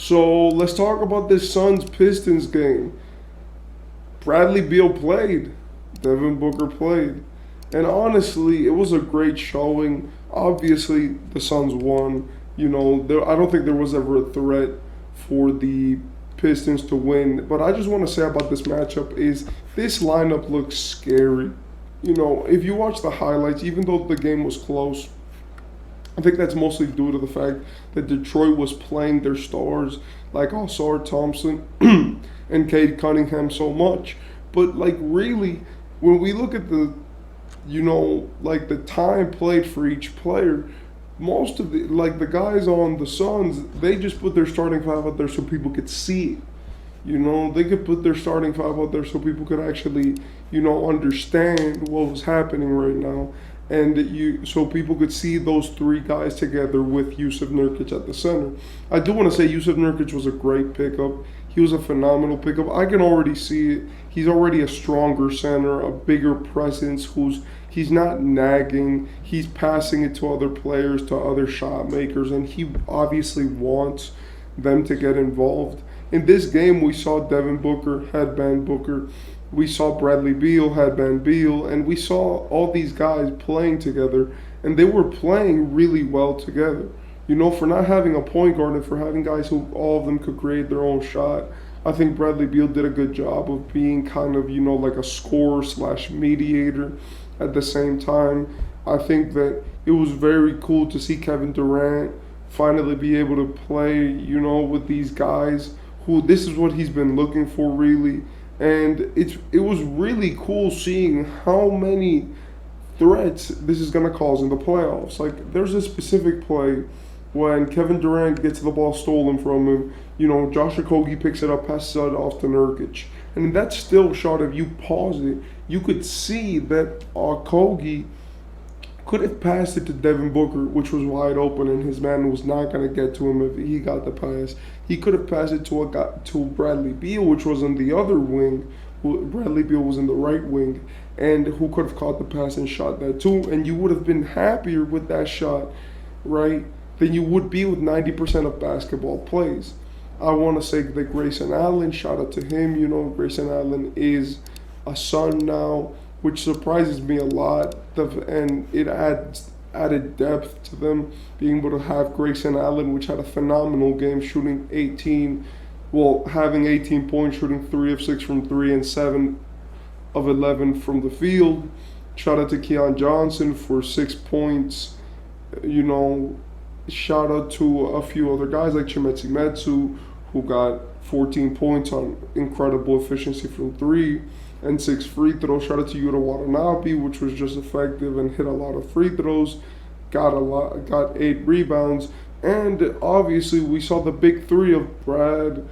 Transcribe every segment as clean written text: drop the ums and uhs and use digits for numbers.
So let's talk about this Suns Pistons game. Bradley Beal played, Devin Booker played, and honestly, it was a great showing. Obviously, the Suns won. I don't think there was ever a threat for the Pistons to win. But I just want to say about this matchup is this lineup looks scary. If you watch the highlights, even though the game was close, I think that's mostly due to the fact that Detroit was playing their stars like Osar Thompson and Cade Cunningham so much. But like really, when we look at like the time played for each player, most of the guys on the Suns, they just put their starting five out there so people could see it. They could put their starting five out there so people could actually, understand what was happening right now. And so people could see those three guys together with Yusuf Nurkic at the center. I do want to say Yusuf Nurkic was a great pickup. He was a phenomenal pickup. I can already see it. He's already a stronger center, a bigger presence. He's not nagging. He's passing it to other players, to other shot makers, and he obviously wants them to get involved. In this game, we saw Devin Booker headband Booker. We saw Bradley Beal headband Beal, and we saw all these guys playing together, and they were playing really well together. For not having a point guard and for having guys who all of them could create their own shot, I think Bradley Beal did a good job of being kind of, like a scorer slash mediator at the same time. I think that it was very cool to see Kevin Durant finally be able to play, with these guys who this is what he's been looking for really. And it was really cool seeing how many threats this is going to cause in the playoffs. Like, there's a specific play when Kevin Durant gets the ball stolen from him. Josh Okogie picks it up, passes it off to Nurkic. And in that still shot, if you pause it, you could see that Okogie could have passed it to Devin Booker, which was wide open, and his man was not going to get to him if he got the pass. He could have passed it to Bradley Beal, which was on the other wing. Bradley Beal was in the right wing, and who could have caught the pass and shot that too. And you would have been happier with that shot, right, than you would be with 90% of basketball plays. I want to say that Grayson Allen, shout out to him. Grayson Allen is a Sun now, which surprises me a lot, and it adds added depth to them, being able to have Grayson Allen, which had a phenomenal game, having 18 points, shooting 3 of 6 from 3 and 7 of 11 from the field. Shout out to Keon Johnson for 6 points. Shout out to a few other guys like Chimezie Metu, who got 14 points on incredible efficiency from 3 and 6 free throws. Shout out to Yuta Watanabe, which was just effective and hit a lot of free throws, got 8 rebounds, and obviously we saw the big three of Brad,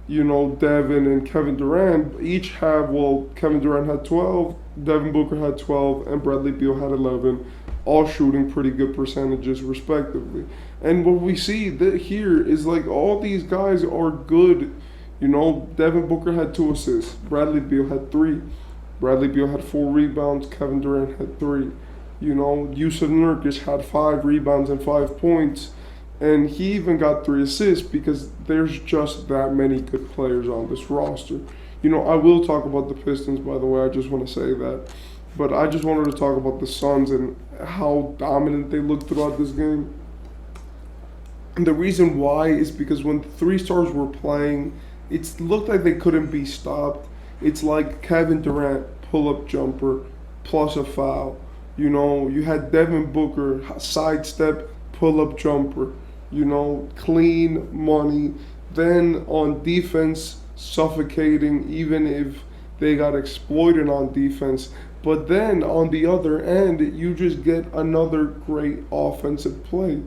Devin and Kevin Durant each have, Kevin Durant had 12, Devin Booker had 12, and Bradley Beal had 11, all shooting pretty good percentages respectively. And what we see here is like all these guys are good. Devin Booker had 2 assists. Bradley Beal had 3. Bradley Beal had 4 rebounds. Kevin Durant had 3. Yusuf Nurkic had 5 rebounds and 5 points. And he even got 3 assists because there's just that many good players on this roster. I will talk about the Pistons, by the way. I just want to say that. But I just wanted to talk about the Suns and how dominant they looked throughout this game. And the reason why is because when the 3 stars were playing, it looked like they couldn't be stopped. It's like Kevin Durant, pull-up jumper, plus a foul. You had Devin Booker, sidestep, pull-up jumper. Clean money. Then on defense, suffocating, even if they got exploited on defense. But then on the other end, you just get another great offensive play.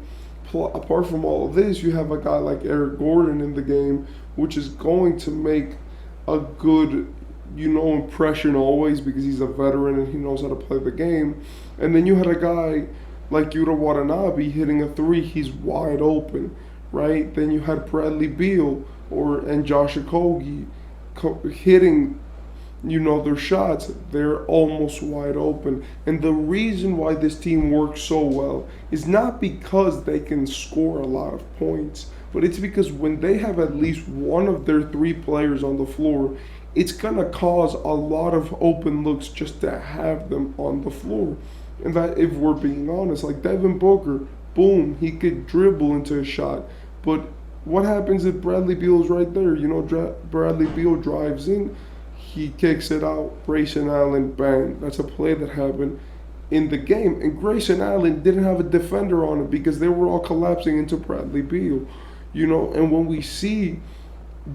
Apart from all of this, you have a guy like Eric Gordon in the game, which is going to make a good, impression always because he's a veteran and he knows how to play the game. And then you had a guy like Yuta Watanabe hitting a 3, he's wide open, right? Then you had Bradley Beal and Josh Okogie hitting their shots, they're almost wide open. And the reason why this team works so well is not because they can score a lot of points, but it's because when they have at least one of their three players on the floor, it's going to cause a lot of open looks just to have them on the floor. And that, if we're being honest, like Devin Booker, boom, he could dribble into a shot. But what happens if Bradley Beal's right there? Bradley Beal drives in, he kicks it out, Grayson Allen, bang. That's a play that happened in the game. And Grayson Allen didn't have a defender on it because they were all collapsing into Bradley Beal. And when we see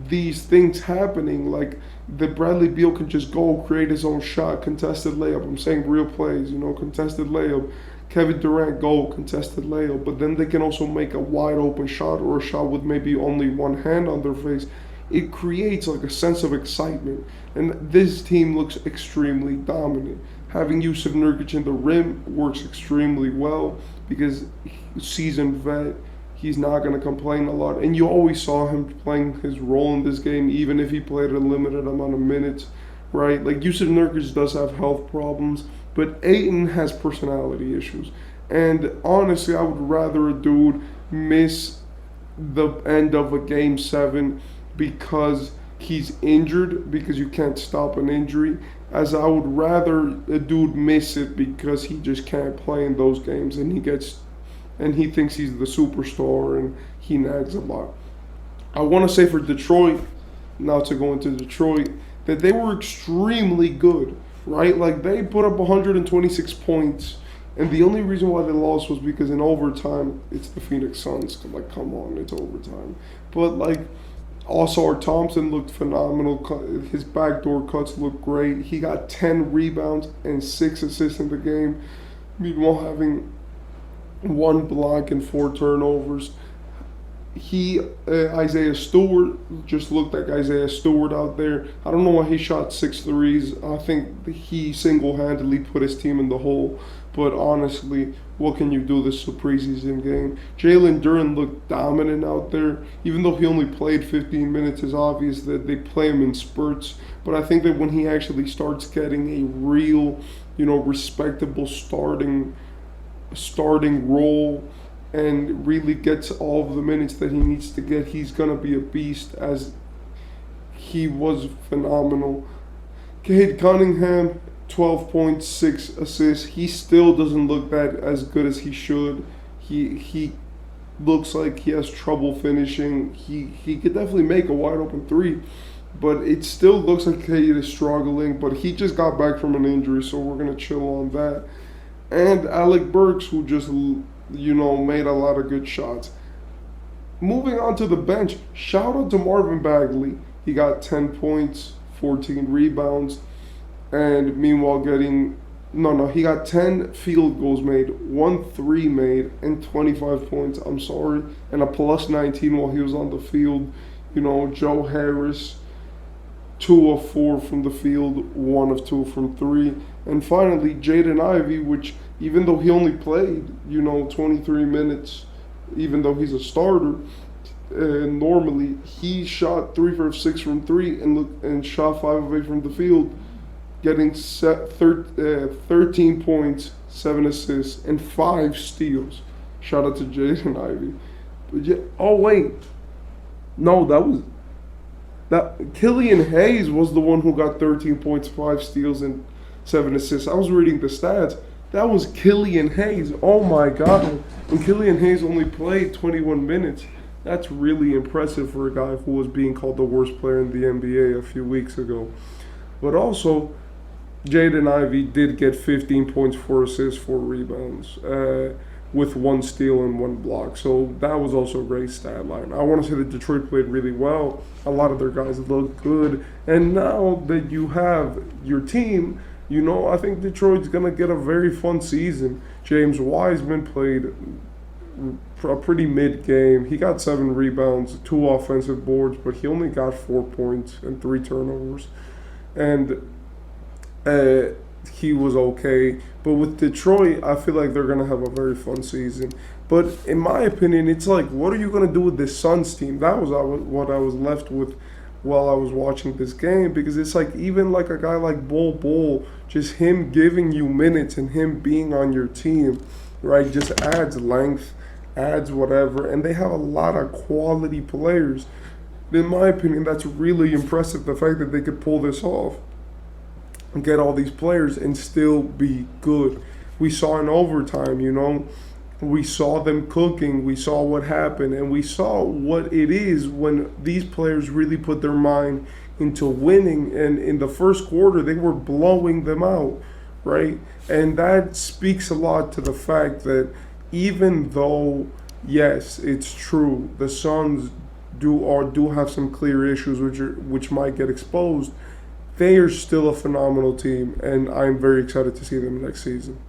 these things happening, like the Bradley Beal can just go create his own shot, contested layup. I'm saying real plays, contested layup. Kevin Durant go contested layup, but then they can also make a wide open shot or a shot with maybe only one hand on their face. It creates like a sense of excitement, and this team looks extremely dominant. Having Yusuf Nurkic in the rim works extremely well because seasoned vet. He's not going to complain a lot. And you always saw him playing his role in this game, even if he played a limited amount of minutes, right? Like, Yusuf Nurkic does have health problems, but Ayton has personality issues. And honestly, I would rather a dude miss the end of a game 7 because he's injured, because you can't stop an injury, as I would rather a dude miss it because he just can't play in those games and he thinks he's the superstar and he nags a lot. I want to say for Detroit, now to go into Detroit, that they were extremely good, right? Like, they put up 126 points, and the only reason why they lost was because in overtime, it's the Phoenix Suns. Like, come on, it's overtime. But, like, also Thompson looked phenomenal. His backdoor cuts looked great. He got 10 rebounds and 6 assists in the game, meanwhile having 1 block and 4 turnovers. Isaiah Stewart just looked like Isaiah Stewart out there. I don't know why he shot 6 threes. I think he single-handedly put his team in the hole. But honestly, what can you do? This is a preseason game. Jalen Duren looked dominant out there. Even though he only played 15 minutes, it's obvious that they play him in spurts. But I think that when he actually starts getting a real, respectable starting role and really gets all of the minutes that he needs to get, he's going to be a beast, as he was phenomenal. Cade Cunningham, 12 points, 6 assists. He still doesn't look that as good as he should. He looks like he has trouble finishing. He could definitely make a wide open 3, but it still looks like Cade is struggling, but he just got back from an injury, so we're going to chill on that. And Alec Burks, who just, made a lot of good shots. Moving on to the bench, shout out to Marvin Bagley. He got 10 points, 14 rebounds, and meanwhile he got 10 field goals made, 1 3 made, and 25 points, and a plus 19 while he was on the field. Joe Harris, 2 of 4 from the field, 1 of 2 from 3. And finally, Jaden Ivey, which even though he only played, 23 minutes, even though he's a starter, normally he shot 3 of 6 from 3 and shot 5 of 8 from the field, getting 13 points, 7 assists, and 5 steals. Shout out to Jaden Ivey. But Killian Hayes was the one who got 13 points, 5 steals, and 7 assists. I was reading the stats. That was Killian Hayes. Oh my God. And Killian Hayes only played 21 minutes. That's really impressive for a guy who was being called the worst player in the NBA a few weeks ago. But also, Jaden Ivey did get 15 points, 4 assists, 4 rebounds, with 1 steal and 1 block. So that was also a great stat line. I want to say that Detroit played really well. A lot of their guys look good. And now that you have your team, I think Detroit's going to get a very fun season. James Wiseman played a pretty mid-game. He got 7 rebounds, 2 offensive boards, but he only got 4 points and 3 turnovers. And he was okay. But with Detroit, I feel like they're going to have a very fun season. But in my opinion, it's like, what are you going to do with this Suns team? That was what I was left with while I was watching this game, because it's like even like a guy like Bull, just him giving you minutes and him being on your team, right, just adds length, adds whatever, and they have a lot of quality players. In my opinion, that's really impressive. The fact that they could pull this off and get all these players and still be good. We saw in overtime, we saw them cooking, we saw what happened, and we saw what it is when these players really put their mind into winning. And in the first quarter, they were blowing them out, right? And that speaks a lot to the fact that even though, yes, it's true, the Suns do have some clear issues which might get exposed, they are still a phenomenal team, and I'm very excited to see them next season.